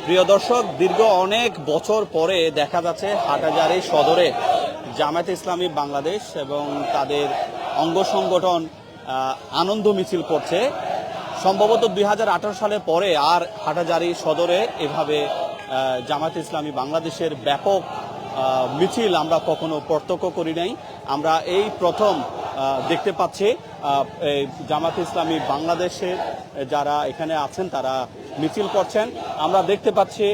প্রিয় দর্শক, দীর্ঘ অনেক বছর পরে দেখা যাচ্ছে হাটহাজারী সদরে জামায়াতে ইসলামী বাংলাদেশ এবং তাদের অঙ্গ সংগঠন আনন্দ মিছিল করছে। সম্ভবত 2018 সালের পরে আর হাটহাজারী সদরে এভাবে জামায়াতে ইসলামী বাংলাদেশের ব্যাপক মিছিল আমরা কখনো প্রত্যক্ষ করি নাই। আমরা এই প্রথম দেখতে পাচ্ছি জামায়াতে ইসলামী বাংলাদেশের যারা এখানে আছেন তারা মিছিল করছেন। আমরা দেখতে পাচ্ছি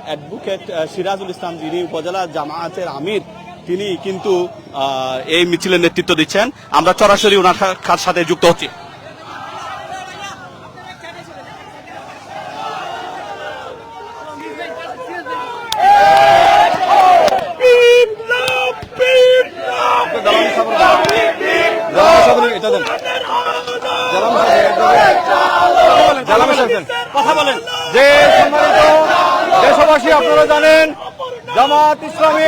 অ্যাডভোকেট সিরাজুল ইসলাম, যিনি উপজেলা জামায়াতের আমির, তিনি কিন্তু এই মিছিলের নেতৃত্ব দিচ্ছেন। আমরা সরাসরি ওনার সাথে যুক্ত হচ্ছি। কথা বলেন যে সম্মানিত দেশবাসী, আপনারা জানেন জামাত ইসলামী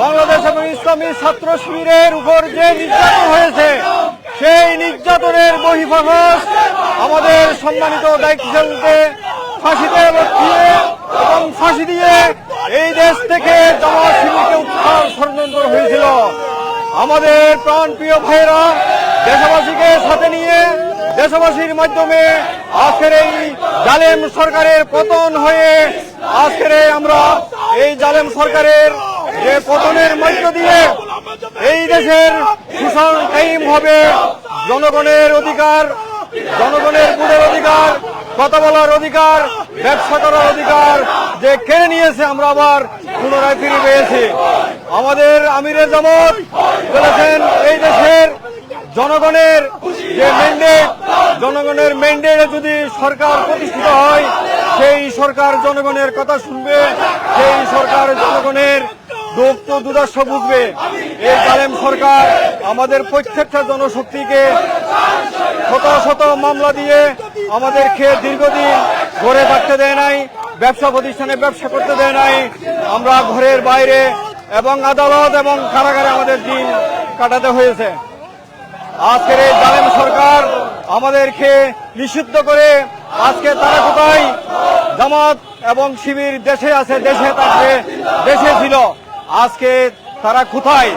বাংলাদেশ এবং ইসলামী ছাত্র শিবিরের উপর যে নির্যাতন হয়েছে, সেই নির্যাতনের বহিঃপ্রকাশ আমাদের সম্মানিত দায়িত্বশীলকে ফাঁসিতে বসিয়ে এবং ফাঁসি দিয়ে এই দেশ থেকে জামাত শিবিরকে উদ্ধার ষড়যন্ত্র হয়েছিল। আমাদের প্রাণপ্রিয় ভাইয়েরা দেশবাসীকে সাথে নিয়ে দেশবাসীর মাধ্যমে আজকের এই জালেম সরকারের পতন হয়ে আজকের আমরা এই জালেম সরকারের যে পতনের মধ্য দিয়ে এই দেশের শোষণ কায়েম হবে, জনগণের অধিকার, জনগণের ভোটের অধিকার, কথা বলার অধিকার, ব্যবসা করার অধিকার যে কেড়ে নিয়েছে, আমরা আবার পুনরায় ফিরে পেয়েছি। আমাদের আমিরে জামাত বলেছেন এই দেশের জনগণের যে ম্যান্ডেট, জনগণের ম্যান্ডেটে যদি সরকার প্রতিষ্ঠিত হয়, সেই সরকার জনগণের কথা শুনবে, সেই সরকার জনগণের দুঃখ দুর্দশা বুঝবে। এই জালেম সরকার আমাদের প্রত্যেকটা জনশক্তিকে শত শত মামলা দিয়ে আমাদেরকে দীর্ঘদিন ঘরে থাকতে দেয় নাই, ব্যবসা প্রতিষ্ঠানে ব্যবসা করতে দেয় নাই। আমরা ঘরের বাইরে এবং আদালত এবং কারাগারে আমাদের দিন কাটাতে হয়েছে। আজকের এই জালেম সরকার আমাদেরকে নিষিদ্ধ করে আজকে তারা কোথায়? জামাত এবং শিবির দেশে আছে, দেশে থাকবে, দেশে ছিল, আজকে তারা কোথায়?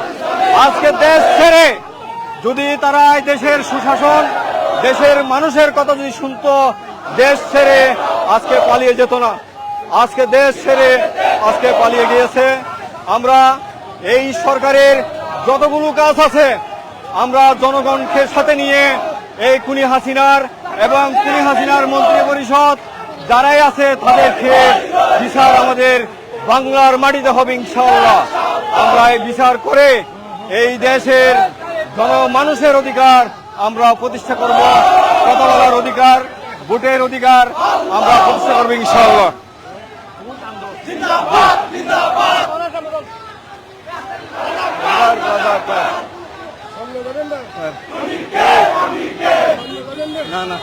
আজকে দেশ ছেড়ে যদি তারা দেশের সুশাসন, দেশের মানুষের কথা যদি শুনতো, দেশ ছেড়ে আজকে পালিয়ে যেত না। আজকে দেশ ছেড়ে আজকে পালিয়ে গিয়েছে। আমরা এই সরকারের যতগুলো কাজ আছে আমরা জনগণকে সাথে নিয়ে এই খুনি হাসিনার এবং খুনি হাসিনার মন্ত্রী পরিষদ যারাই আছে তাদেরকে বিচার আমাদের বাংলার মাটিতে হবে ইনশাআল্লাহ। আমরা এই বিচার করে এই দেশের জনমানুষের অধিকার আমরা প্রতিষ্ঠা করব, কথা বলার অধিকার, ভোটের অধিকার আমরা প্রতিষ্ঠা করবো ইনশাআল্লাহ। না না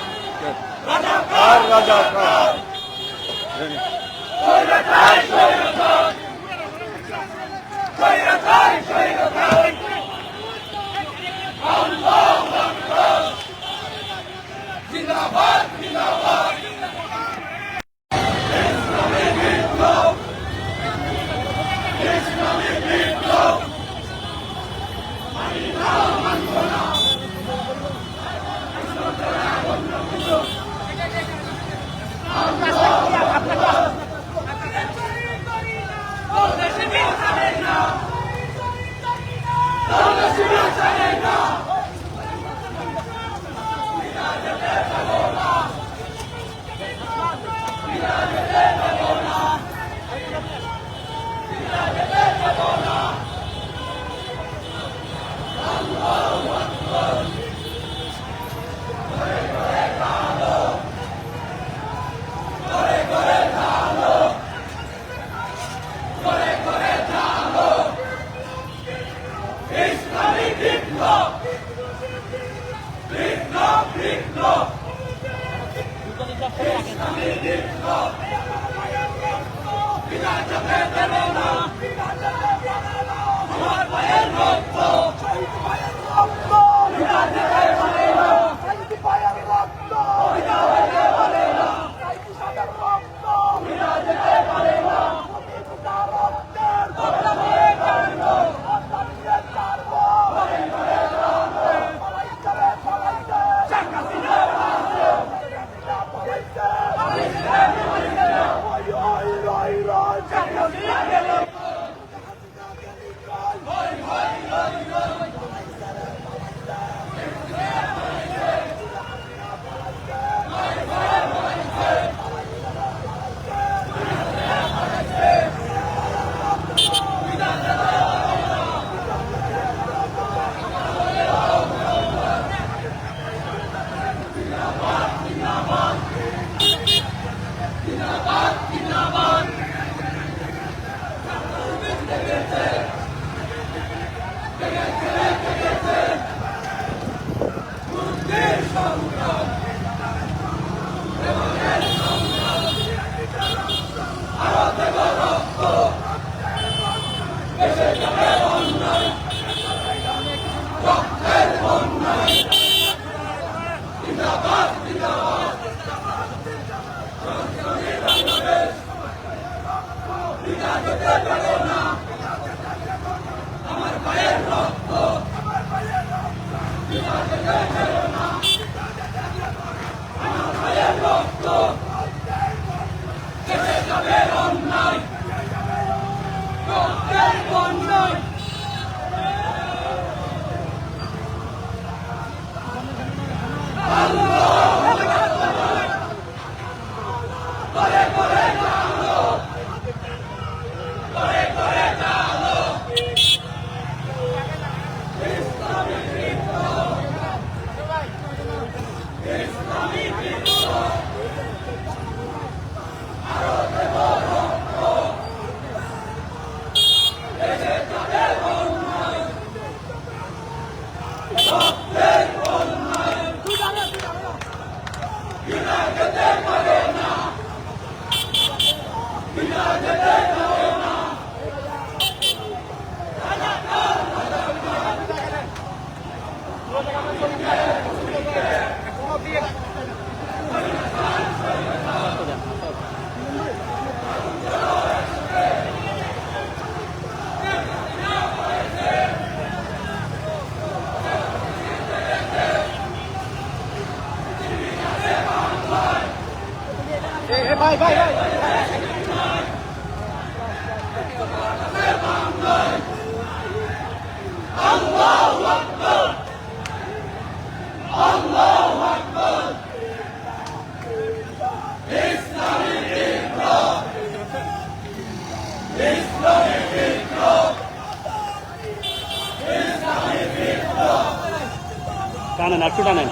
টানেন একটু টানেন।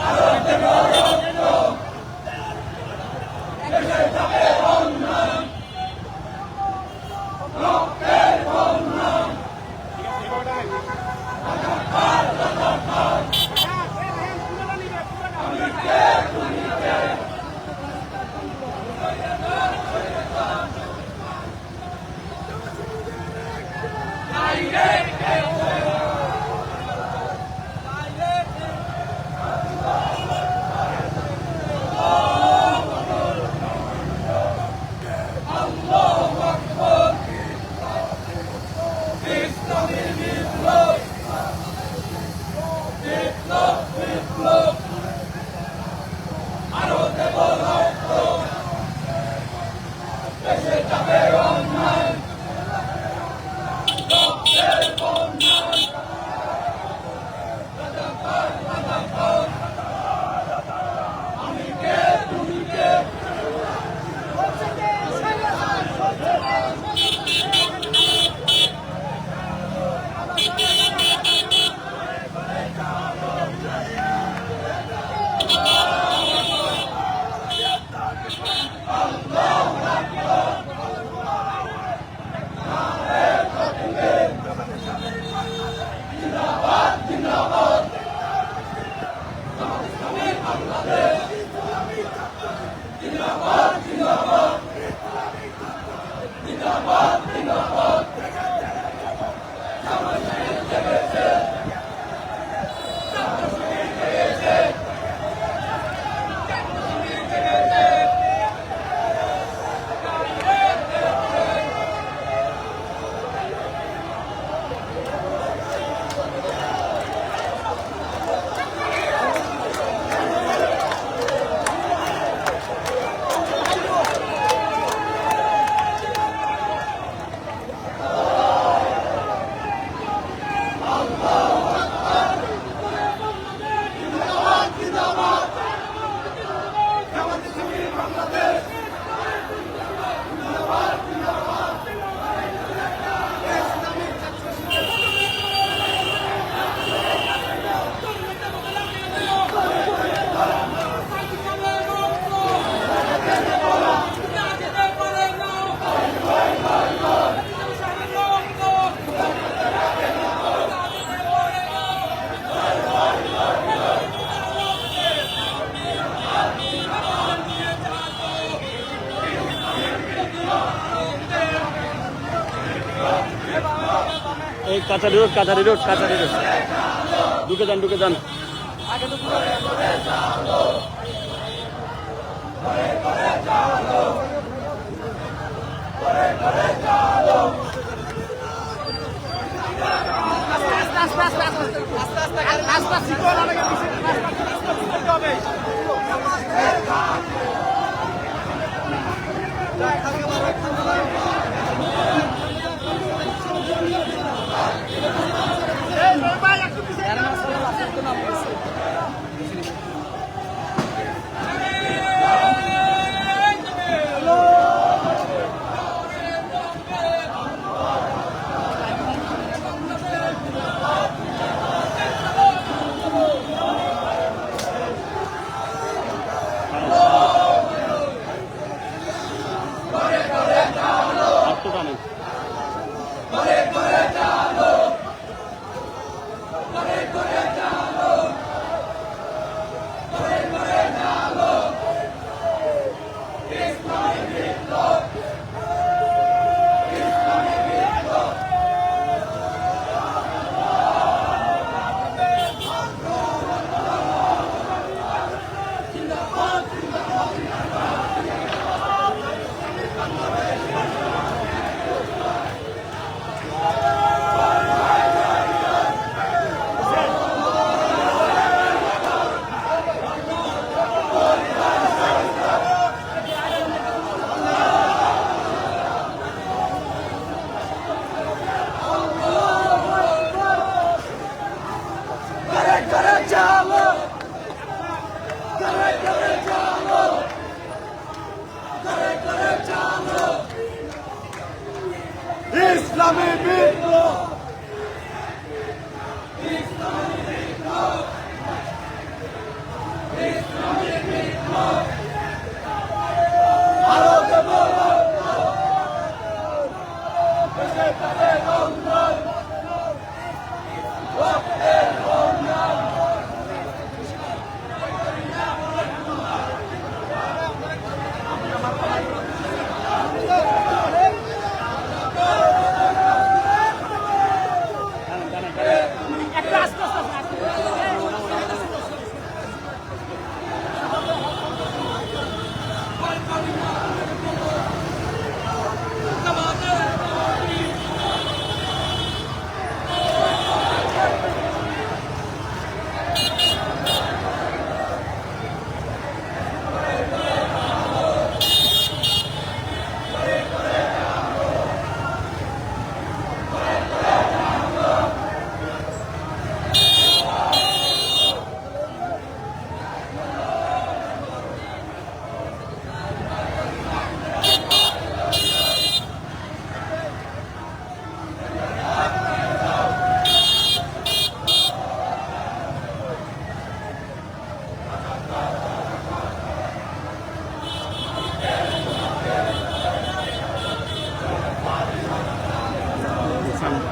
এই কাছারি রোড ঢুকে যান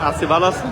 আছি, ভালো আছি।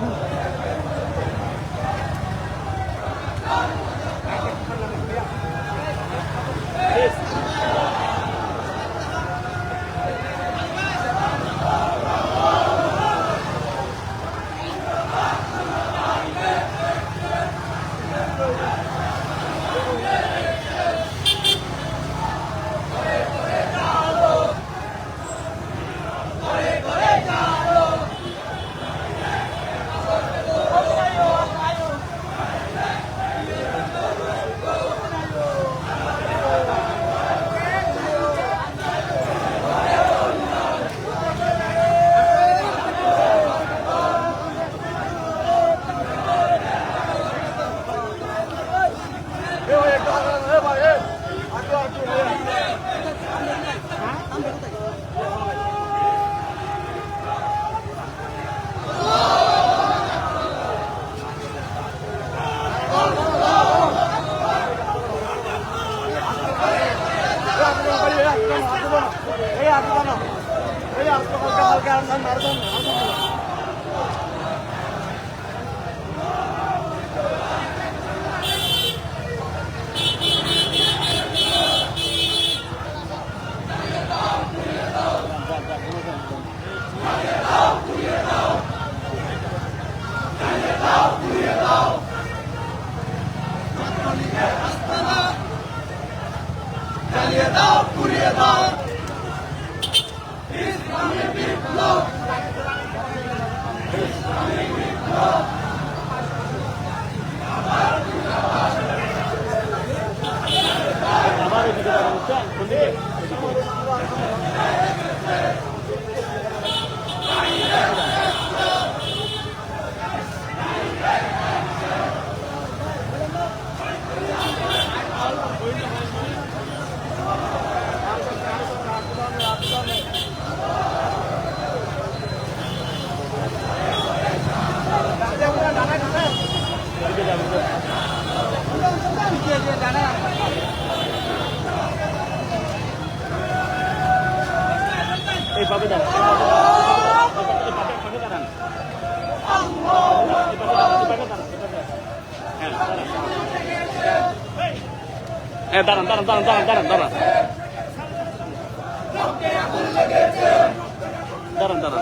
এইভাবে দাঁড়ান, হ্যাঁ দাঁড়ান দাঁড়ান দাঁড়ান দাঁড়ান দাঁড়ান দাঁড়ান দাঁড়ান দাঁড়ান দাঁড়ান দাঁড়ান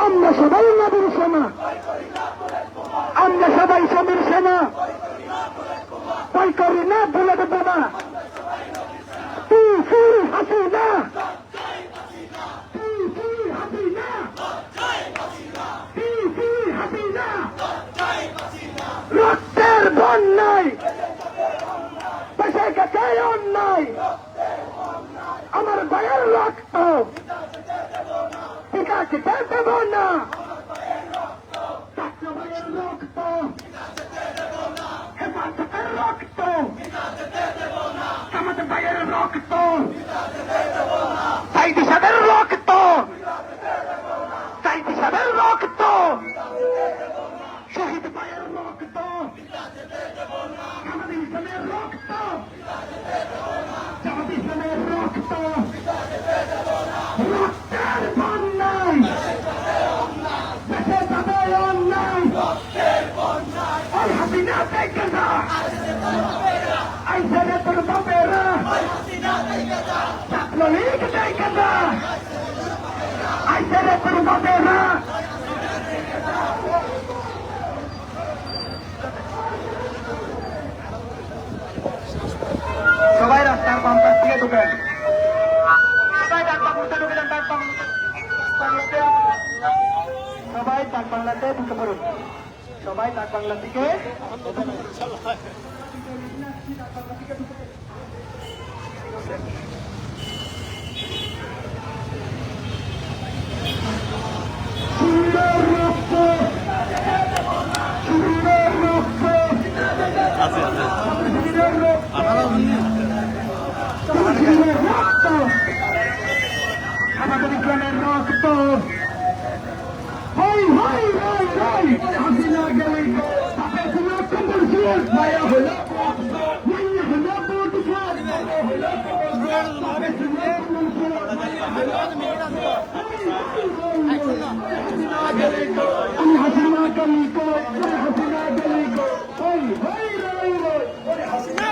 আমরা সবাই নবীর সেনা, আমরা সবাই সমীর সেনা, ভয় করি না বুলেট বোমা। হাসিনা রক্তের বন্যায় বেঁচে গেছে অন্যায়, আমার ভাইয়ের রক্ত ঠিক আছে দেব না, রক্ত হেফাজতের রক্ত সাইদি সাহেবের রক্ত, সাইদি সাহেবের রক্ত, শহীদ ভাইয়ের রক্ত, আমাদের ইসলামের রক্ত, আমাদের ইসলামের রক্ত, রক্তের বন্যায় দেশে যাবে অন্যায়, ওই হাসিনা থেকে যা, আইসে রে তোর বাপেরা, ছাত্রলীগ থেকে যা, আইসে রে তোর বাপেরা। সবাই রাস্তার বাম পাশ থেকে ঢুকেন, সবাই ডাক বাংলাতে ঢুকে যান, ডাক বাংলাতে, সবাই ডাক বাংলাতে ঢুকে পড়ুন, সবাই ডাক বাংলা থেকে সুন্দর রক্ত, সুন্দর রক্ত, সুন্দর রক্ত, আমাদের ইসলামের রক্ত, হই হই হই হই, হাসিনা গেলে তাতে কোনো কম্বল সুর মায়া হলো, মায়া হলো বুট খাট, মায়া হলো তাতে কোনো কম্বল সুর আমি হাসিনা গেলি গো, হাসিনা গেলি গো, হই হই রই রই, হাসিনা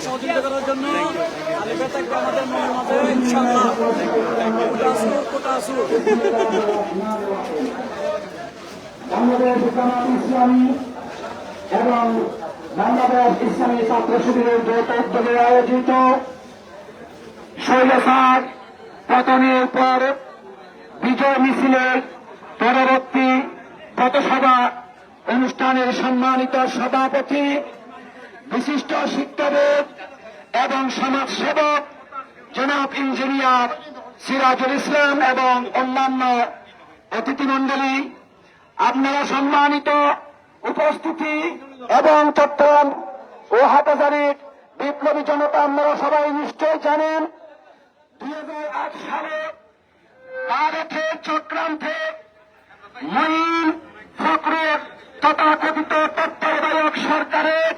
সহযোগিতা করার জন্য আলিফা থাকবে আমাদের মনের মাঝে ইনশাআল্লাহ। বাংলাদেশ জামাত ইসলামী এবং বাংলাদেশ ইসলামী ছাত্র শিবিরের যৌথ উদ্যোগে আয়োজিত স্বৈরাচার পতনের পর বিজয় মিছিলের পরবর্তী পথসভা অনুষ্ঠানের সম্মানিত সভাপতি, বিশিষ্ট শিক্ষাবিদ এবং সমাজসেবক জনাব ইঞ্জিনিয়ার সিরাজুল ইসলাম এবং অন্যান্য অতিথিমণ্ডলী, আপনারা সম্মানিত উপস্থিতি এবং চট্টগ্রাম ও হাটহাজারীর বিপ্লবী জনতা, আপনারা সবাই নিশ্চয় জানেন 2008 সালে ভারতের চক্রান্তে মঈন ফখরুল তথাকথিত তত্ত্বাবধায়ক সরকারের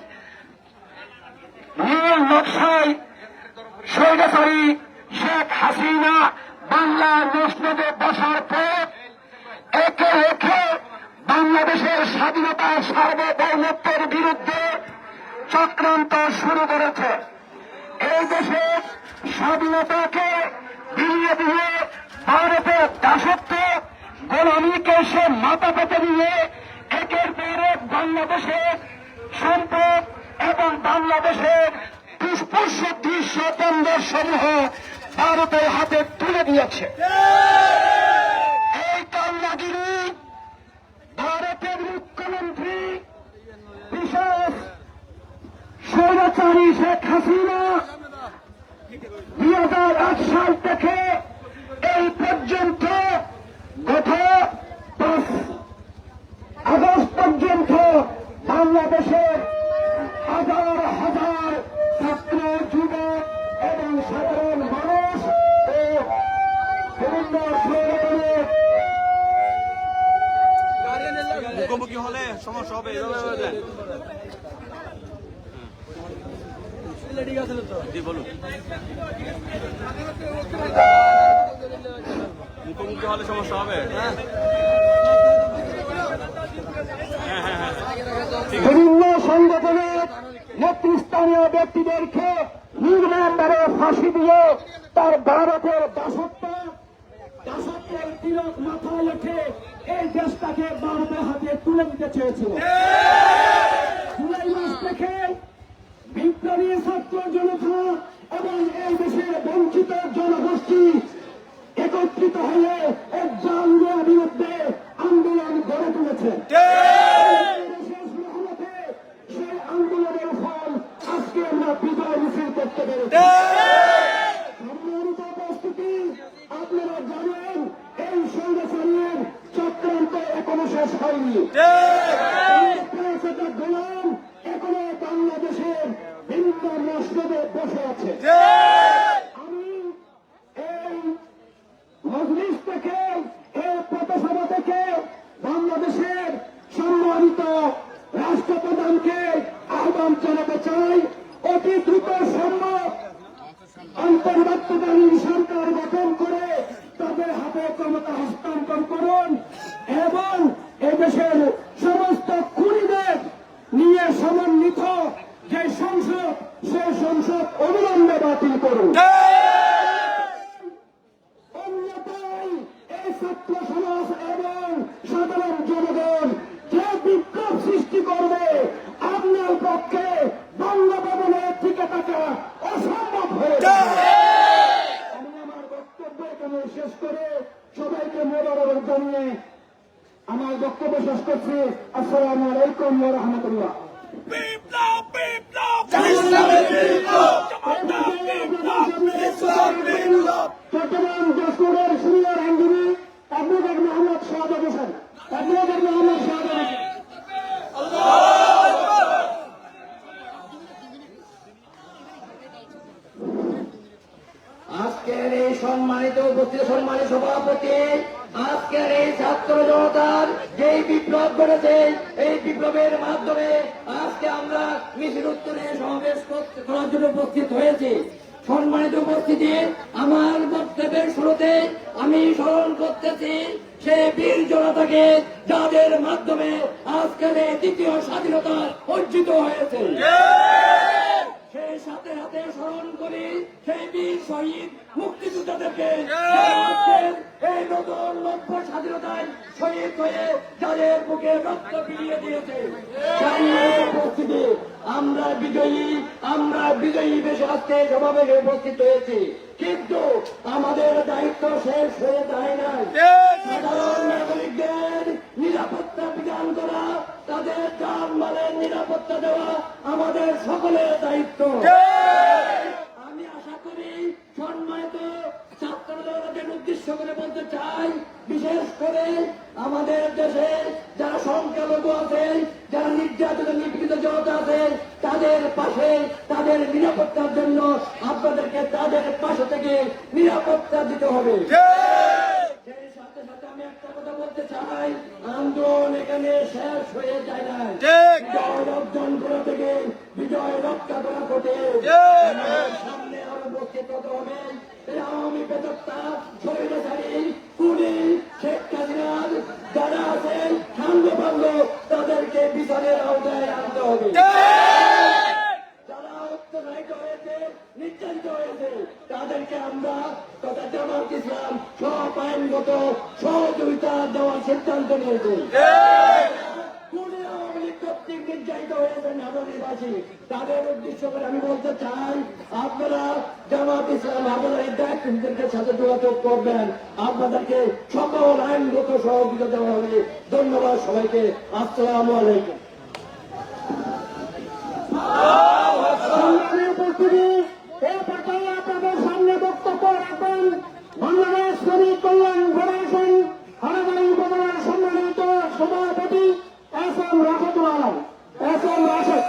নীল নকশায় স্বৈরাচারী শেখ হাসিনা বাংলার মসনদে বসার পর একে একে বাংলাদেশের স্বাধীনতার সার্বভৌমত্বের বিরুদ্ধে চক্রান্ত শুরু করেছে। এই দেশের স্বাধীনতাকে বিলিয়ে দিয়ে ভারতের দাসত্ব গোলামীকে সে মাথা পেতে দিয়ে একের পর এক বাংলাদেশের সম্পদ এবং বাংলাদেশের পুষ্পশক্তি স্বতন্ত্র সমূহ ভারতের হাতে তুলে দিয়েছে। এই কান্নাগিরি ভারতের মুখ্যমন্ত্রী বিশেষ স্বৈরাচারী শেখ হাসিনা 2008 সাল থেকে এই পর্যন্ত গত 5 আগস্ট পর্যন্ত বাংলাদেশের হাজার হাজার ছাত্র, যুবক এবং সাধারণ মানুষ ও বিভিন্ন সংগঠনের মুখোমুখি হলে সমস্যা হবে, জি বলুন। মুখোমুখি হলে সমস্যা হবে। হ্যাঁ হ্যাঁ হ্যাঁ বিভিন্ন সংগঠনের নেতৃস্থানীয় ব্যক্তিদেরকে নির্মমভাবে ফাঁসি দিয়ে তার ভারতের দাসত্বের তিলক মাথায় রেখে এই দেশটাকে ভারতের হাতে তুলে দিতে চেয়েছিল। জুলাই মাস থেকে বিপ্লবী ছাত্র জনতা এবং এই দেশের বঞ্চিত জনগোষ্ঠী একত্রিত হয়ে এক জালের বিরুদ্ধে আন্দোলন গড়ে তুলেছে। সেই আন্দোলনের ফল আজকে আমরা বিজয় মিছিল করতে পেরেছি। সম্মানিত উপস্থিতি, আপনারা জানেন এই সৈন্যচারীর চক্রান্ত এখনো শেষ হয়নি। গোলাম এখনো বাংলাদেশের বিভিন্ন মসজিদে বসে আছে। আমি এই মজলিস থেকে, এই পথসভা থেকে বাংলাদেশের সম্মানিত রাষ্ট্রপ্রধানকে আহ্বান জানাতে চাই, অতি দ্রুত সম্ভব অন্তর্বর্তীকালীন সরকার গঠন করে তাদের হাতে ক্ষমতা হস্তান্তর করুন এবং এদেশের সমস্ত খুনিদের নিয়ে সমন্বিত যে সংসদ, সেই সংসদ অবিলম্বে বাতিল করুন। অন্যথায় এই ছাত্র সমাজ এবং সাধারণ জনগণ যে বিপ্লব সৃষ্টি করবে, আপনার পক্ষে বঙ্গভবনে টিকে থাকা অসম্ভব হয়ে যাবে। আমি আমার বক্তব্য এখানে শেষ করে সবাইকে মোবারক জানিয়ে আমার বক্তব্য শেষ করছি। আসসালামু আলাইকুম ওয়া রাহমাতুল্লাহ। চট্টগ্রাম জসপুরের সিনিয়র আইনজীবী অ্যাডভোকেট মোহাম্মদ শাহাদাত হোসেন। আজকের এই সম্মানিত উপস্থিত সম্মানিত সভাপতি, আজকের এই ছাত্র জনতার যেই বিপ্লব ঘটেছে, এই বিপ্লবের মাধ্যমে আজকে আমরা মিছিল উত্তরে সমাবেশ করার জন্য উপস্থিত হয়েছি। সম্মানিত উপস্থিতি, আমার বক্তব্যের শুরুতে আমি স্মরণ করতেছি সে বীর জনতাকে, যাদের মাধ্যমে আজকের এই দ্বিতীয় স্বাধীনতা অর্জিত হয়েছে। সেই সাথে সাথে স্মরণ করি সেই বীর শহীদ মুক্তিযোদ্ধাদেরকে, এই নতুন লক্ষ স্বাধীনতায় শহীদ হয়ে যাদের বুকে রক্ত বিলিয়ে দিয়েছে। উপস্থিতি, আমরা বিজয়ী বেশে আজকে সমাবেশে উপস্থিত হয়েছি, কিন্তু আমাদের দায়িত্ব শেষ হয়ে যায় নাই। সাধারণ নাগরিকদের নিরাপত্তা বিধান করা, তাদের জানমালের নিরাপত্তা দেওয়া আমাদের সকলের দায়িত্ব। আমি আশা করি সম্মানিত ছাত্রদের উদ্দেশ্য করে বলতে চাই, বিশেষ করে আমাদের দেশে যারা সংখ্যালঘু আছে, যারা নির্যাতিত নিপীড়িত জনতা আছে, তাদের পাশে, তাদের নিরাপত্তার জন্য আপনাদেরকে তাদের পাশে থেকে নিরাপত্তা দিতে হবে। সেই সাথে সাথে আমি একটা কথা বলতে চাই, আন্দোলন এখানে শেষ হয়ে যায় না। বিজয় অর্জন করা থেকে বিজয় রক্ষা করা ঘটে। সামনে আরো বক্তব্য হতে হবে। আওয়ামী বেদত্তা, স্বৈরাচারী, খুনি, শেখ হাসিনার যারা আছে সাঙ্গপাঙ্গ, তাদেরকে বিচারের আওতায় আনতে হবে। যারা অত্যাচারিত হয়েছে, নির্যাতিত হয়েছে, তাদেরকে আমরা তথা জামাত ইসলাম সব আইনগত সহযোগিতা দেওয়ার সিদ্ধান্ত নিয়েছে। নির্যাতিত হয়েছেন নগরবাসী, তাদের উদ্দেশ্য করে আমি বলতে চাই, আপনারা জামাত ইসলাম আপনাদের দায়িত্বদের সাথে যোগাযোগ করবেন, আপনাদেরকে সকল আইনগত সহযোগিতা দেওয়া হবে। ধন্যবাদ সবাইকে। আসসালামু আলাইকুম। আপনাদের সামনে বক্তব্য রাখবেন বাংলাদেশ শ্রমিক কল্যাণ ফেডারেশন হারাবাড়ি উপজেলার সম্মানিত সভাপতি S M Rashedul Alam. S M Rashed.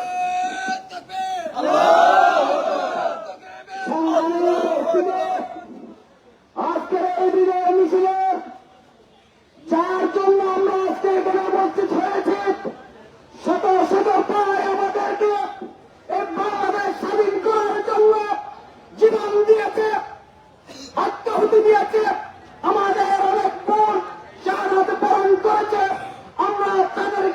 আজকের এই বিজয় মিছিলে যার জন্য আমরা আজকে এখানে উপস্থিত হয়েছি, শত শত প্রায় আমাদেরকে এই বাংলাদেশ স্বাধীন করার জন্য জীবন দিয়েছে, আত্মাহুতি দিয়েছে, আমাদের অনেক বোন শাহাদাত বরণ করেছে। আমরা তাদের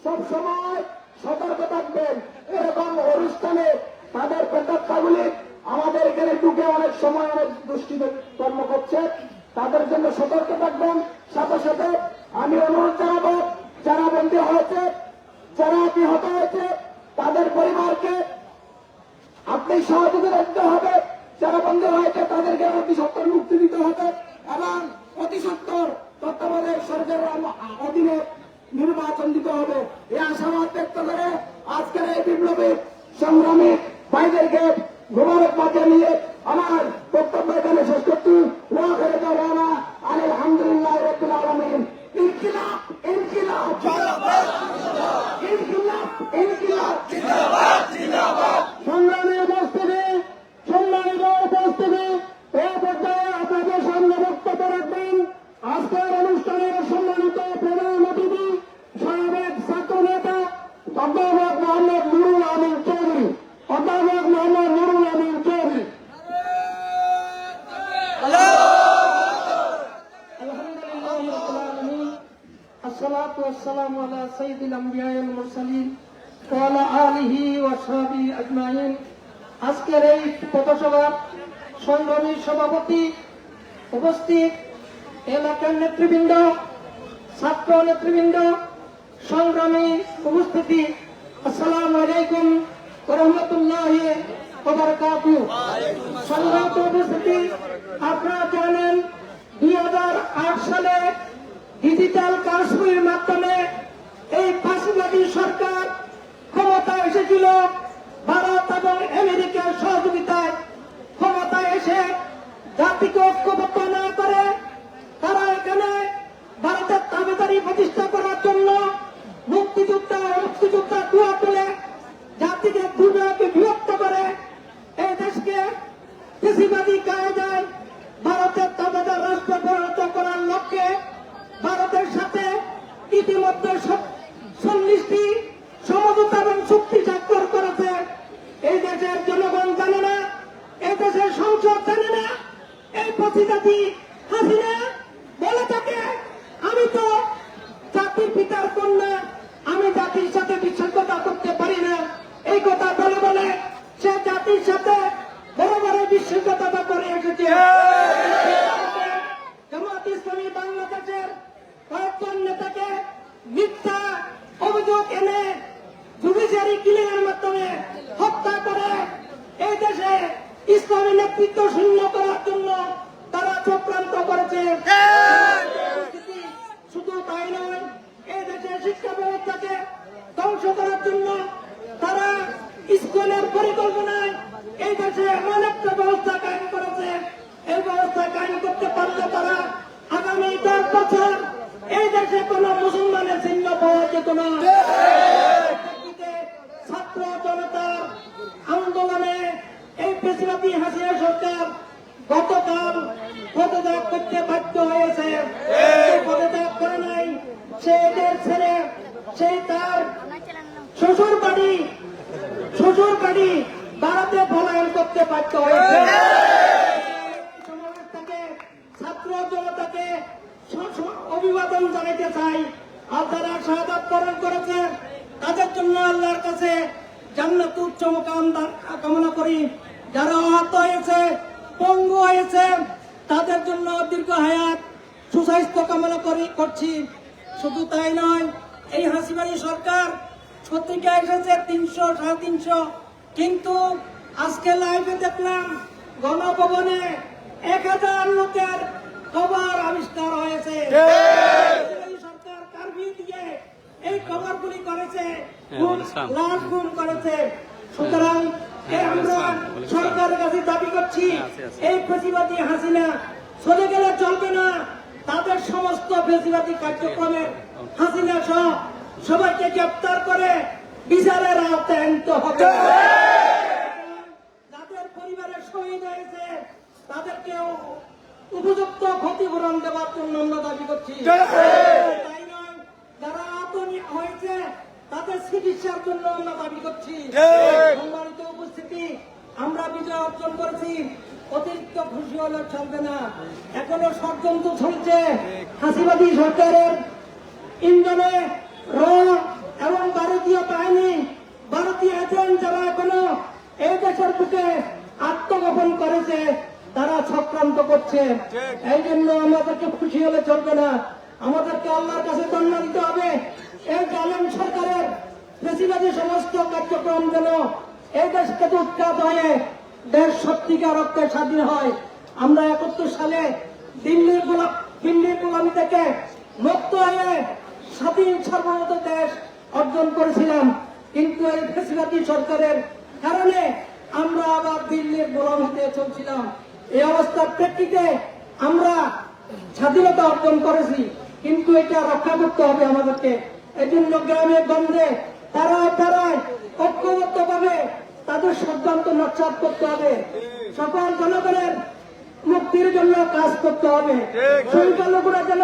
সবসময় সতর্ক থাকবেন। এরকম অনুষ্ঠানে তাদের প্রেতাত্মাগুলি আমাদের এখানে ঢুকে অনেক সময় অনেক দুষ্কর্ম করছে, তাদের জন্য সতর্ক থাকবেন। সাথে সাথে আমি অনুরোধ জানাবো, যারা বন্দী হয়েছে, যারা নিহত হয়েছে, তাদের পরিবারকে আপনি সহযোগিতা দিতে হবে। যারা বন্দী হয়েছে তাদেরকে অতি সত্তর মুক্তি দিতে হবে এবং অতি সত্তর তত্ত্বাবধায়ক সরকারের অধীনে নির্বাচন দিতে হবে। এই আশাবাদ ব্যক্ত করে আজকের এই বিপ্লবী সংগ্রামী ভাইদেরকে মোবারকবাদ জানিয়ে আমার বক্তব্য এখানে শেষ করছি। আলহামদুলিল্লাহ রাব্বিল আলামিন। ইনকিলাব ইনকিলাব ইনকিলাব ইনকিলাব জিন্দাবাদ জিন্দাবাদ। সংগ্রামী উপস্থিতি, সম্মানিত উপস্থিতি, এই পর্যায়ে আপনাদের সামনে বক্তব্য রাখবেন আজকের অনুষ্ঠানের সম্মানিত প্রধান অতিথি সাবেক ছাত্র নেতা অধ্যাপক মোহাম্মদ নুরুল আমিন চৌধুরী। অধ্যাপক মোহাম্মদ নুরুল আমিন চৌধুরী। আলহামদুলিল্লাহ রাব্বিল আলামিন। আসসালাতু ওয়াসসালামু আলা সাইয়্যিদিল আমবিয়া ওয়াল মুরসালিন ওয়া আলা আলিহি ওয়া সাহবিহি আজমাইন। আজকের এই পথসভার সংগ্রামী সভাপতি, উপস্থিত এলাকার নেতৃবৃন্দ, ছাত্র নেতৃবৃন্দ, সংগ্রামী উপস্থিতি, আসসালামু আলাইকুম ওয়া রাহমাতুল্লাহি ওয়া বারাকাতুহু। সংগ্রামিত উপস্থিতি, আপনারা জানেন 2008 সালে ডিজিটাল কারচুপির মাধ্যমে এই ফাঁসিবাদী সরকার ক্ষমতায় এসেছিল। ভারত এবং আমেরিকার সহযোগিতায় ক্ষমতায় এসে জাতিকে ঐক্যবদ্ধ না করে তারা এখানে ভারতের দাবিদারি প্রতিষ্ঠা করার জন্য মুক্তিযোদ্ধা দোয়া তুলে জাতিকে দুর্নীতি বিভক্ত করে এই দেশকে কৃষিবাদী কায়দায় ভারতের দাবিদার রাষ্ট্র পরিণত করার লক্ষ্যে ভারতের সাথে ইতিমধ্যে 40টি সমঝোতা এবং চুক্তি স্বাক্ষর করেছে। এই দেশের জনগণ জানে না, এই দেশের সংসদ জানে না। এই প্রতিজাতি হাসিনা বলে থাকে আমি তো জাতির পিতার কন্যা, আমি জাতির সাথে বিশ্বাসঘাতকতা করতে পারি না। এই কথা বলে বলে সে জাতির সাথে বড় বড় বিশ্বাসঘাতকতা করে এসেছে। জামাত ইসলামী বাংলাদেশের কয়েকজন নেতাকে মিথ্যা অভিযোগ এনে জুডিশিয়ারি কিলিংয়ের মাধ্যমে হত্যা করে এই দেশে ইসলামী নেতৃত্ব শূন্য করার জন্য তারা চক্রান্ত করেছে। শুধু তাই নয়, এই দেশের শিক্ষা ব্যবস্থাকে ধ্বংস করার জন্য তারা স্কুলের পরিকল্পনায় এই দেশে এমন একটা ব্যবস্থা কায়েম করেছে। এই ব্যবস্থা কায়েম করতে পারলে তারা আগামী 10 বছর এই দেশে কোন মুসলমানের চিহ্ন পাওয়া যেত না। ছাত্র জনতার আন্দোলনে এই পেশিবাদী হাসিনা সরকার গতকাল পদত্যাগ করতে বাধ্য হয়েছে। পদত্যাগ করে নাই, সে এদের ছেড়ে সেই তার শ্বশুর বাড়ি ভারতে পলায়ন করতে বাধ্য হয়েছে। সমাজ থেকে ছাত্র জনতাকে অভিবাদন জানাইতে চাই। আর যারা শাহাদাত বরণ করেছে তাদের জন্য আল্লাহর কাছে জান্নাতুল উচ্চ মুকাম কামনা করি। যারা আহত হয়েছে, পঙ্গু হয়েছে, তাদের জন্য দীর্ঘ হায়াত, সুস্বাস্থ্য কামনা করছি। শুধু তাই নয়, এই হাসিবাড়ি সরকার পত্রিকা এসেছে 300 350, কিন্তু আজকে লাইভে দেখলাম গণভবনে 1000 লোকের খবর আবিষ্কার হয়েছে। সরকার কারফিউ দিয়ে এই খবরগুলি করেছে, লাশ গুম করেছে। সুতরাং আমরা সরকারের কাছে দাবি করছি, এই ফ্যাসিবাদী হাসিনা চলে গেলে চলবে না। তাদের সমস্ত ফ্যাসিবাদী কার্যক্রমের হাসিনা সহ সবাইকে গ্রেপ্তার করে বিচারের আওতায় আনতে হবে। যাদের পরিবারের শহীদ হয়েছে তাদেরকেও উপযুক্ত ক্ষতিপূরণ দেওয়ার জন্য আমরা দাবি করছি। তাই নয়, যারা আহত হয়েছে তাদের চিকিৎসার জন্য আমরা দাবি করছি। সম্মানিত উপস্থিতি, আমরা বিজয় অর্জন করেছি, অতিরিক্ত খুশি হলে চলবে না। এখনো ষড়যন্ত্র চলছে হাসিবাদী সরকারের ইন্ধনে র এবং এই জন্য আমাদেরকে খুশি হলে চলবে না, আমাদেরকে আল্লাহর কাছে ধন্যবাদ দিতে হবে। এই জালেম সরকারের বেশিরভাগই সমস্ত কার্যক্রম যেন এই দেশ থেকে উৎখাত হয়ে দেশ সত্যিকার অর্থে স্বাধীন হয়। আমরা 71 সালে দিল্লির গোলামি থেকে মুক্ত হয়ে স্বাধীন সার্বভৌম দেশ অর্জন করেছিলাম, কিন্তু এই ফ্যাসিবাদী সরকারের কারণে আমরা আবার দিল্লির গোলামিতে চলছিলাম। এই অবস্থার প্রেক্ষিতে আমরা স্বাধীনতা অর্জন করেছি, কিন্তু এটা রক্ষা করতে হবে আমাদেরকে। এই জন্য গ্রামে গঞ্জে পাড়ায় ঐক্যবদ্ধভাবে তাদের সিদ্ধান্ত নস্যাৎ করতে হবে। সকল জনগণের মুক্তির জন্য কাজ করতে হবে। সংখ্যালঘুরা যেন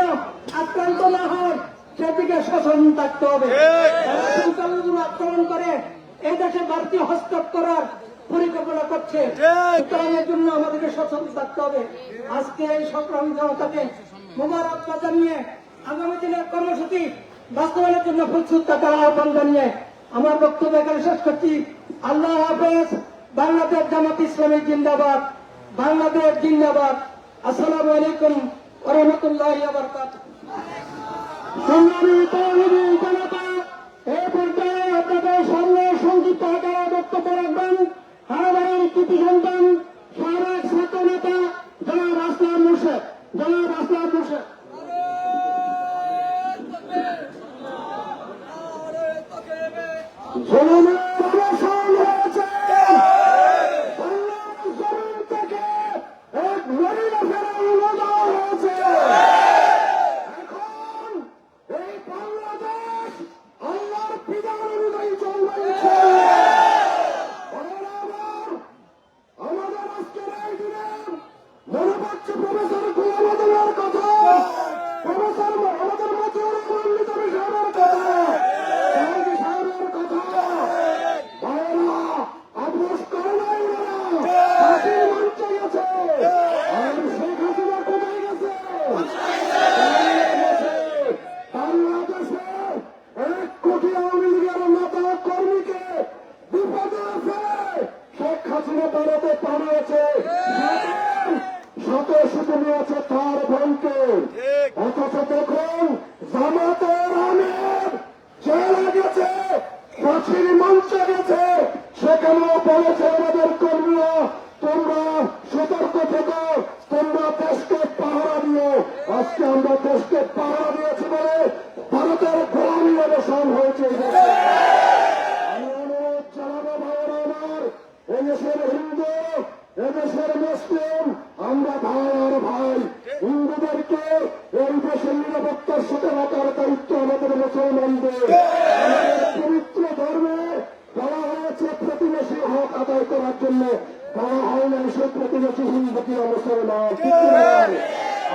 আক্রান্ত না হয় সেদিকে সচেতন থাকতে হবে। সংখ্যালঘুরা আক্রমণ করে এই দেশে ভারতীয় হস্তক্ষেপ করার পরিকল্পনা করছে, সুতরাং এর জন্য আমাদেরকে সচেতন থাকতে হবে। আজকে এই সংগ্রামী জনতাকে মোবারকবাদ জানিয়ে আগামী দিনের কর্মসূচি বাস্তবায়নের জন্য প্রস্তুত থাকার আহ্বান জানিয়ে আমার বক্তব্য এখানে শেষ করছি। আল্লাহ হাফেজ। বাংলাদেশ জামাত ইসলামী জিন্দাবাদ, বাংলাদেশ জিন্দাবাদ। আসসালামু আলাইকুম ওয়া রাহমাতুল্লাহি ওয়া বারাকাতুহু। সংগ্রামী তৌহিদি জনতা, এই পর্যায়ে আপনাদের সামনে সংক্ষিপ্ত আকারে বক্তব্য রাখবেন হারাবাড়ির কৃতি সন্তান সাবেক ছাত্র নেতা জনাব আসলাম মুর্শেদ। জনমের অবসান হয়েছে, বাংলার জমিন থেকে এক মরিনা ফেরার অনুদান হয়েছে। এখন এই বাংলাদেশ আল্লাহর বিধান অনুযায়ী চলবে। আমাদের আজকের এই দিনে মনে পড়ছে প্রফেসর গোলাম আজমের কথা, প্রফেসর আমাদের মতিউর রহমান নিজামী সাহেবের কথা, সাহেবের কথা। ভাইয়েরা আপোষ করে নাই, ওরা ফাঁসির মঞ্চে গেছে। আর শেখ হাসিনা কোথায় গেছে? বাংলাদেশে 1 কোটি আওয়ামী লীগের নেতা কর্মীকে বিপদে ফেলে শেখ হাসিনা ভারতে পালিয়েছে, সাথে সাথে নিয়েছে তার বোনকে। অথচ দেখুন জামাতের আমির জেলে গেছে, ফাঁসির মঞ্চে গেছে, সেখানেও বলেছে আমাদের কর্মীরা তোমরা সতর্ক থেকো, তোমরা দেশকে পাহারা দিও। আজকে আমরা দেশকে পাহারা দিয়েছি বলে ভারতের গোলামি অবসান হয়েছে। আমি অনুরোধ জানাবো ভাইয়েরা আমার, এদেশের হিন্দু, এদেশের মুসলিম, আমরা ভাই আর ভাই। হিন্দুদেরকে এই দেশের নিরাপত্তার সাথে রাখার দায়িত্ব আমাদের মুসলমানদের। আমাদের পবিত্র ধর্মে বলা হয়েছে প্রতিবেশী হক আদায় করার জন্য, বলা হয় না সে প্রতিবেশী হিন্দু কিনা মুসলমান।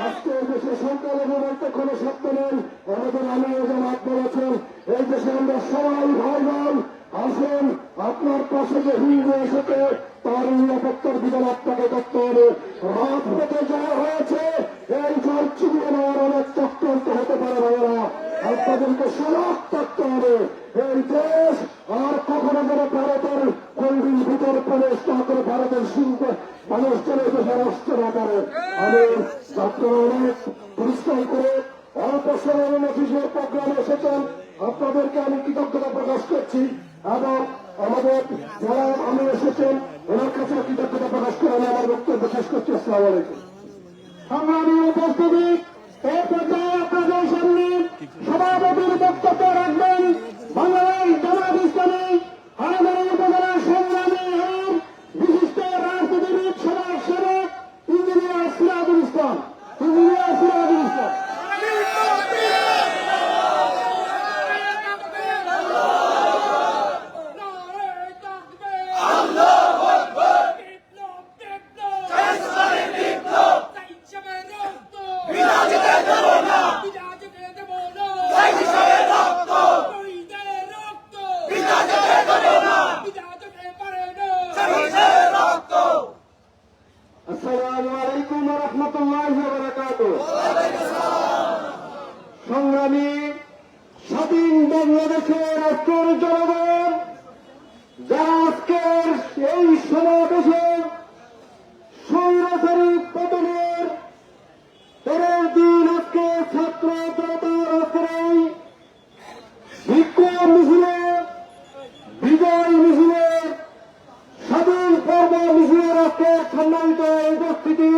আজকে এই দেশে সংখ্যালঘু বলতে কোনো শব্দ নেই। আমাদের আমিও জামাত বলেছেন এই দেশে আমরা সবাই ভাই বোন। আসুন আপনার পাশে যে হিন্দু এসেছে তার নিরাপত্তার বিধান আপনাকে করতে হবে। রাত পেতে যাওয়া হয়েছে, এই জল চিনিয়ে নেওয়ার অনেক চক্রান্ত হতে পারে। ভাইয়েরা আপনাদেরকে সজাগ থাকতে হবে। এই দেশ আর কখনো যেন ভারতের গণ্ডির ভিতর প্রবেশ না করে, ভারতের সিংহ মানুষ যেন দেশে রাষ্ট্র না করে। আমি আপনারা অনেক পরিশ্রম করে অল্প সময়ের নোটিশের প্রোগ্রামে এসেছেন, আপনাদেরকে আমি কৃতজ্ঞতা প্রকাশ করছি এবং আমাদের যারা আমি এসেছেন ওনার কাছে কৃতজ্ঞতা প্রকাশ করে আমি আমার বক্তব্য শেষ করছি। আসসালামু আলাইকুম। সংগ্রামী উপস্থিতি, এই পর্যায়ে আপনাদের সামনে সভাপতির বক্তব্য রাখবেন বাংলাদেশ জামাত ইসলামী হারাবাড়ি উপজেলার সংগ্রামী এবং বিশিষ্ট রাজনীতিবিদ সমাজসেবক ইঞ্জিনিয়ার সিরাজুল ইসলাম। আসসালামু আলাইকুম ওয়া রাহমাতুল্লাহি ওয়া বারাকাতুহু। সংগ্রামী স্বাধীন বাংলাদেশের রাষ্ট্রের জনগণ, যারা আজকের এই সমাবেশে স্বৈরাচারী পতনের সম্মানিত উপস্থিতি,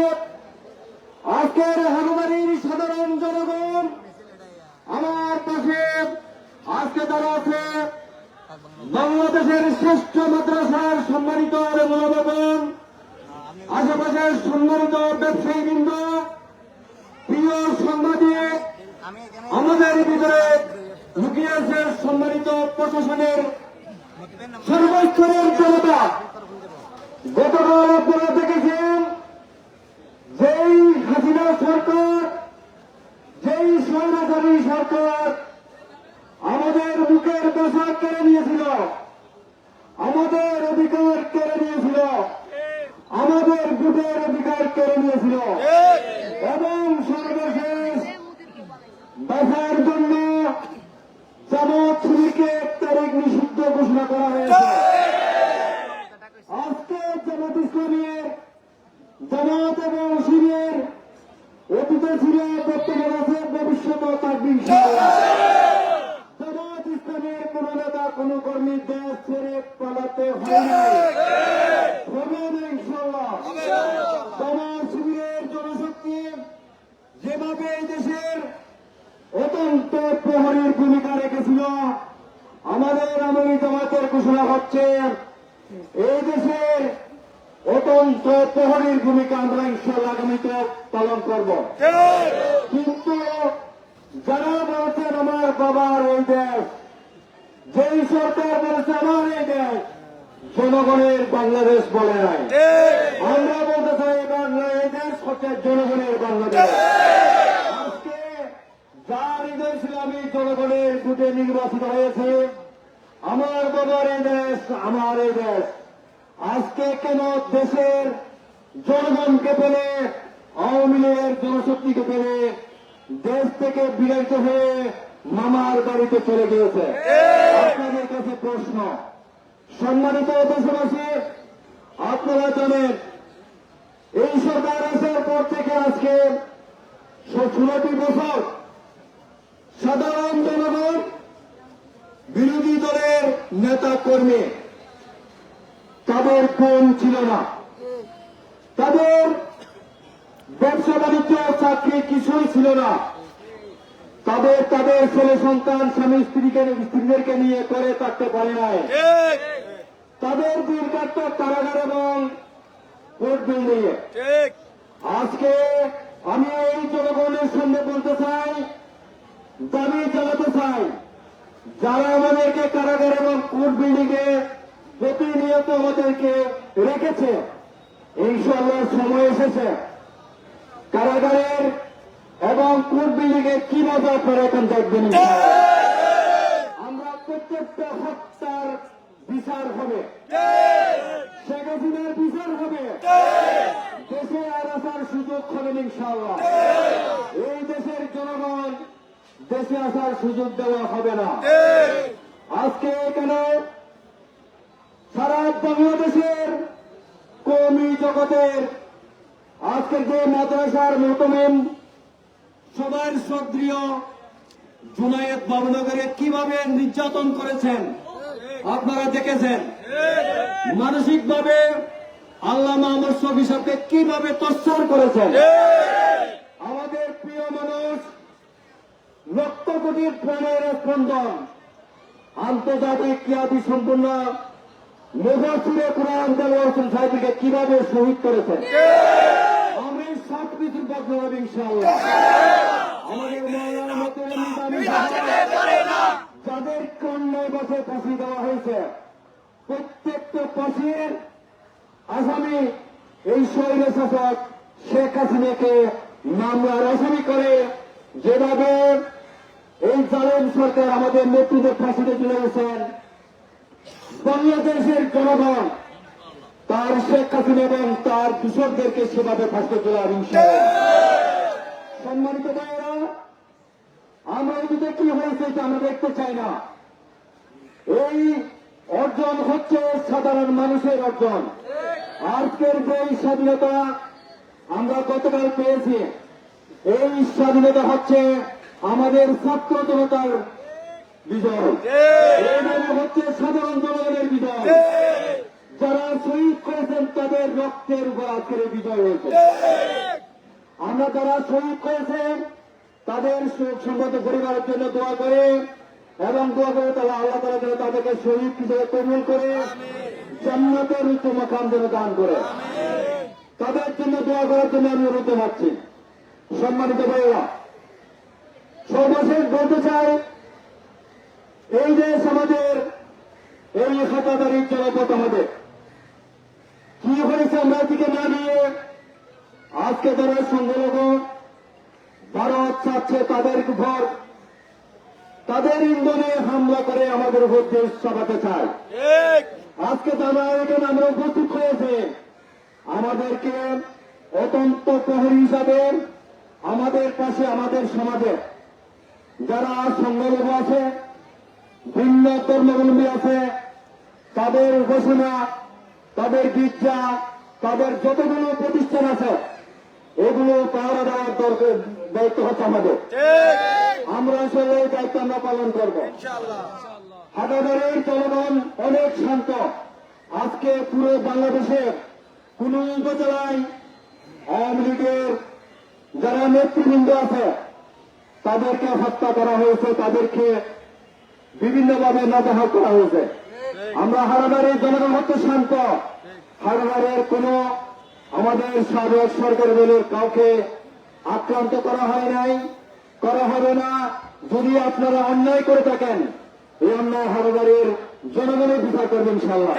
আজকের হাটহাজারীর সাধারণ জনগণ, আমার পাশে আজকে তারা আছে বাংলাদেশের শ্রেষ্ঠ মাদ্রাসার সম্মানিত মনোভাবন, আশেপাশের সম্মানিত ব্যবসায়ীবৃন্দ, প্রিয় সাংবাদিক, আমাদের ভিতরে লুকিয়ে আছে সম্মানিত প্রশাসনের সর্বস্তরের জনতা। গতকাল আপনারা দেখেছেন যেই হাসিনা সরকার, যেই স্বৈরাচারী সরকার আমাদের বুকের দশা কেড়ে নিয়েছিল, আমাদের অধিকার কেড়ে নিয়েছিল, আমাদের ভোটের অধিকার কেড়ে নিয়েছিল এবং সর্বশেষ বাঁচার জন্য জামাত শিবিরকে 1 তারিখ নিষিদ্ধ ঘোষণা করা হয়েছে। আজকে জামাত ইসলামের, জামাত এবং শিবির অতীতে ছিল, বর্তমান আছে, ভবিষ্যতেও থাকবে ইনশাআল্লাহ। জামাত ইসলামের কোন নেতা, কোন কর্মী দেশ ছেড়ে পালাতে হয় না, হবে না ইনশাআল্লাহ। জামাত শিবিরের জনশক্তি যেভাবে এই দেশের অত্যন্ত প্রহরীর ভূমিকা রেখেছিল, আমাদের আমলি জামাতের ঘোষণা হচ্ছে এই দেশের অত্যন্ত প্রহরীর ভূমিকা আমরা ইনশাআল্লাহ আগামীতে পালন করব। কিন্তু যারা বলছেন আমার বাবার এই দেশ, যেই সরকার বলেছে আমার এই দেশ, জনগণের বাংলাদেশ বলে নাই। আমরা বলতে চাই বাংলা এই দেশ হচ্ছে জনগণের বাংলাদেশ। আজকে যার হৃদয় ইসলামী জনগণের ভোটে নির্বাচিত হয়েছে, আমার বাবার এই দেশ, আমার এই দেশ, আজকে কেন দেশের জনগণকে পেলে, আওয়ামী লীগের জনশক্তিকে পেলে দেশ থেকে বিতাড়িত হয়ে মামার বাড়িতে চলে গিয়েছে? আপনাদের কাছে প্রশ্ন। সম্মানিত দেশবাসী, আপনারা জানেন এই সরকার আসার পর থেকে আজকে 16টি বছর সাধারণ জনগণ, বিরোধী দলের নেতা কর্মী, তাদের ফোন ছিল না, তাদের ব্যবসা বাণিজ্য চাকরি কিছুই ছিল না, তাদের ছেলে সন্তান স্বামী স্ত্রীদেরকে নিয়ে করে থাকতে পারে নাই, তাদের দিন কাটত কারাগার এবং কোর্ট বিল্ডিংয়ে। আজকে আমি এই জনগণের সামনে বলতে চাই, দাবি জানাতে চাই, যারা আমাদেরকে কারাগার এবং কোর্ট বিল্ডিংয়ে প্রতিনিয়ত আমাদেরকে রেখেছে, ইনশাআল্লাহ সময় এসেছে কারাগারের এবং কোর্ট বিল্ডিংয়ে কি মজা করে এখন দেখবেন। আমরা প্রত্যেকটা হত্যার বিচার হবে, শেখ হাসিনার বিচার হবে, দেশে আর আসার সুযোগ হবে ইনশাআল্লাহ। এই দেশের জনগণ দেশে আসার সুযোগ দেওয়া হবে না। আজকে এখানে সারা বাংলাদেশের কওমি জগতের আজকে যে মাদ্রাসার মোহতমিম সবার সক্রিয় জুনায়েদ বাবুনগরে কিভাবে নির্যাতন করেছেন আপনারা দেখেছেন। মানসিকভাবে আল্লামা আহমদ শফী সাহেবকে কিভাবে টর্চার করেছেন। আমাদের প্রিয় মানুষ, লক্ষ কোটির প্রাণের স্পন্দন, আন্তর্জাতিক খ্যাতি সম্পূর্ণ মুফাসসিরে কোরআন দেওয়ার সাহেবকে কিভাবে শহীদ করেছেন। আমরা 7 কিছুর বদল হবে ইনশাআল্লাহ। আমাদের মাওলানা মুহতামিম যাদের অন্যায় বসে ফাঁসি দেওয়া হয়েছে, প্রত্যেকটা ফাঁসির আসামি এই শহীদের শাসক শেখ হাসিনাকে মামলার আসামি করে যেভাবে এই জালেম সরকার আমাদের নেতৃত্বের ফাঁসিতে চলে গেছেন, বাংলাদেশের জনগণ তার শেখ হাসিনা এবং তার কৃষকদেরকে সেভাবে ফাঁসিতে চলে ইনশাআল্লাহ। সম্মানিত ভাইয়েরা, আমরা এদিকে কি হয়েছে এটা আমরা দেখতে চাই না। এই অর্জন হচ্ছে সাধারণ মানুষের অর্জন। আজকের যে স্বাধীনতা আমরা গতকাল পেয়েছি, এই স্বাধীনতা হচ্ছে আমাদের ছাত্র জনতার বিজয়, এই হচ্ছে সাধারণ জনগণের বিজয়। যারা শহীদ করেছেন তাদের রক্তের উপর আজকের এই বিজয় হয়েছে। আমরা যারা শহীদ হয়েছে তাদের শোক সংগত পরিবারের জন্য দোয়া করে এবং দোয়া করে তারা আল্লাহ তাআলা যেন তাদেরকে শহীদ হিসেবে কবুল করে জান্নাতের উচ্চ মাকাম যেন দান করে, তাদের জন্য দোয়া করার জন্য আমি অনুরোধ জানাচ্ছি। সম্মানিত ভাইরা, সর্বশেষ বলতে চাই, এই দেশ আমাদের, এই খাতাদারির জনপদ আমাদের। কি হয়েছে আমরা দিকে না নিয়ে আজকে যারা সংখ্যালঘু ভারত চাচ্ছে তাদের উপর, তাদের ইন্ধনে হামলা করে আমাদের উপর দেশ চালাতে চায়। আজকে যারা এখানে আমরা উপস্থিত হয়েছে, আমাদেরকে অত্যন্ত প্রহরী হিসাবে আমাদের পাশে, আমাদের সমাজে যারা সংখ্যালঘু আছে, ভিন্ন ধর্মাবলম্বী আছে, তাদের উপাসনা, তাদের গির্জা, তাদের যতগুলো প্রতিষ্ঠান আছে, এগুলো পাহারা দেওয়ার দরকার, দায়িত্ব হচ্ছে আমাদের। আমরা আসলে এই দায়িত্ব আমরা পালন করব। হাটাদারের জনগণ অনেক শান্ত। আজকে পুরো বাংলাদেশে কোন উপজেলায় আওয়ামী লীগের যারা নেতৃবৃন্দ আছে তাদেরকে হত্যা করা হয়েছে, তাদেরকে বিভিন্নভাবে নাজেহাল করা হয়েছে। আমরা হাটাদারের জনগণ হচ্ছে শান্ত। হাটাদারের কোন আমাদের সাবেক সরকারি দলের কাউকে আক্রান্ত করা হয় নাই, করা হবে না। যদি আপনারা অন্যায় করে থাকেন, এই অন্যায় হাটাদারের জনগণের বিচার করবেন ইনশাআল্লাহ।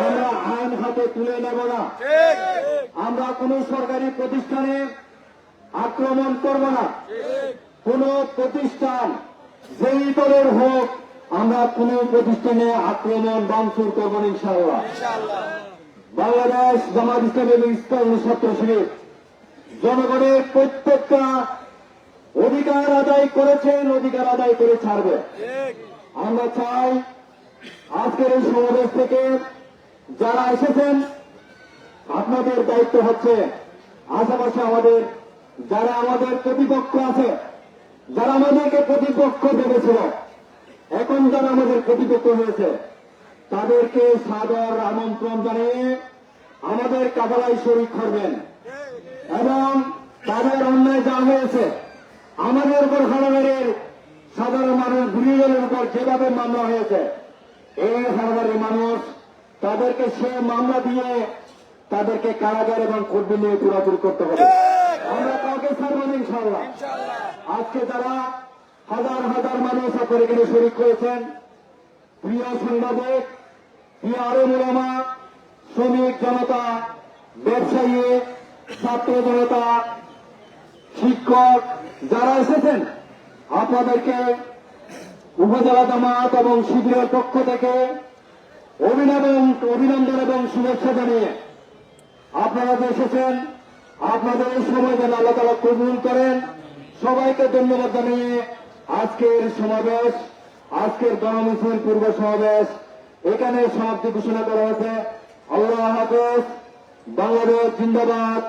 আমরা আইন হাতে তুলে নেব না। আমরা কোন সরকারি প্রতিষ্ঠানে আক্রমণ করব না। কোন প্রতিষ্ঠান যেই দলের হোক, আমরা কোন প্রতিষ্ঠানে আক্রমণ ভাঙচুর করব না ইনশাআল্লাহ। বাংলাদেশ জামাত ইসলামী এবং ইসলামী ছাত্র শিবির জনগণের প্রত্যেকটা অধিকার আদায় করেছেন, অধিকার আদায় করে ছাড়বে। আমরা চাই আজকের এই সমাবেশ থেকে যারা এসেছেন, আপনাদের দায়িত্ব হচ্ছে আশেপাশে আমাদের যারা আমাদের প্রতিপক্ষ আছে, যারা আমাদেরকে প্রতিপক্ষ ভেবেছিল, এখন যারা আমাদের প্রতিপক্ষ হয়েছে, তাদেরকে সাদর আমন্ত্রণ জানিয়ে আমাদের কাফেলায় শরীক করবেন এবং তাদের অন্যায় যা হয়েছে, আমাদের উপর হানাদারের সাধারণ মানুষ গুলিগুলোর উপর যেভাবে মামলা হয়েছে, এই হানাদারের মানুষ তাদেরকে সে মামলা দিয়ে তাদেরকে কারাগার এবং কোর্টে নিয়ে পুরাপুরি করতে হবে। আমরা কাউকে ছাড়ব না ইনশাআল্লাহ। আজকে যারা হাজার হাজার মানুষ আপনার এখানে শরীক হয়েছেন, প্রিয় সাংবাদিক, প্রিয় আলেম ওলামা, শ্রমিক জনতা, ব্যবসায়ী, ছাত্র জনতা, শিক্ষক যারা এসেছেন, আপনাদেরকে উপজেলা জামাত এবং শিবিরের পক্ষ থেকে অভিনন্দন এবং শুভেচ্ছা জানিয়ে আপনারা যে এসেছেন, আপনাদের এই সময় যেন আল্লাহ তাআলা কবুল করেন। সবাইকে ধন্যবাদ জানিয়ে আজকের সমাবেশ, আজকের গণমিছিল পূর্ব সমাবেশ এখানে সমাপ্তি ঘোষণা করা হয়েছে। আল্লাহ হাফেজ। বাংলাদেশ জিন্দাবাদ,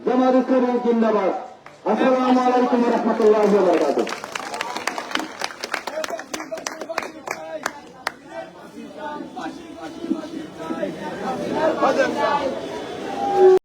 জামাত ইসলামী জিন্দাবাদ। আসসালামু আলাইকুম ওয়া রাহমাতুল্লাহি ওয়া বারাকাতুহু।